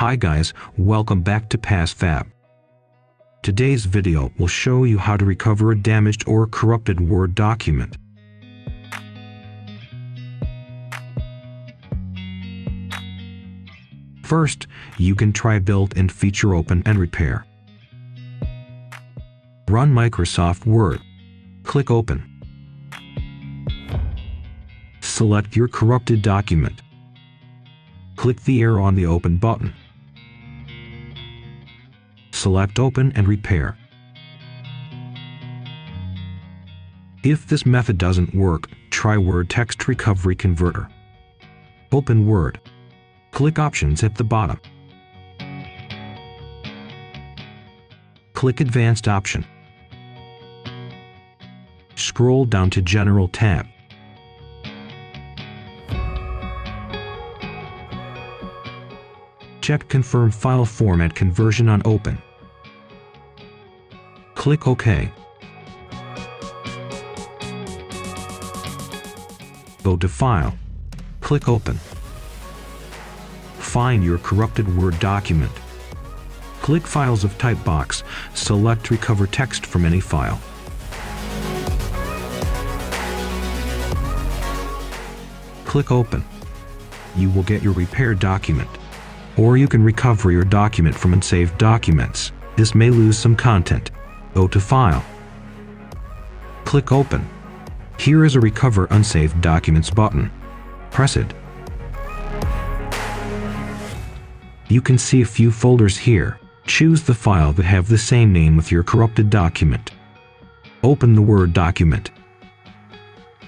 Hi guys, welcome back to PassFab. Today's video will show you how to recover a damaged or corrupted Word document. First, you can try built-in feature Open and Repair. Run Microsoft Word. Click Open. Select your corrupted document. Click the arrow on the Open button. Select Open and Repair. If this method doesn't work, try Word Text Recovery Converter. Open Word. Click Options at the bottom. Click Advanced option. Scroll down to General tab. Check Confirm File Format Conversion on Open. Click OK. Go to File. Click Open. Find your corrupted Word document. Click Files of type box. Select Recover Text from any file. Click Open. You will get your repaired document. Or you can recover your document from unsaved documents. This may lose some content. Go to File. Click Open. Here is a Recover Unsaved Documents button. Press it. You can see a few folders here. Choose the file that have the same name with your corrupted document. Open the Word document.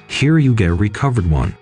Here you get a recovered one.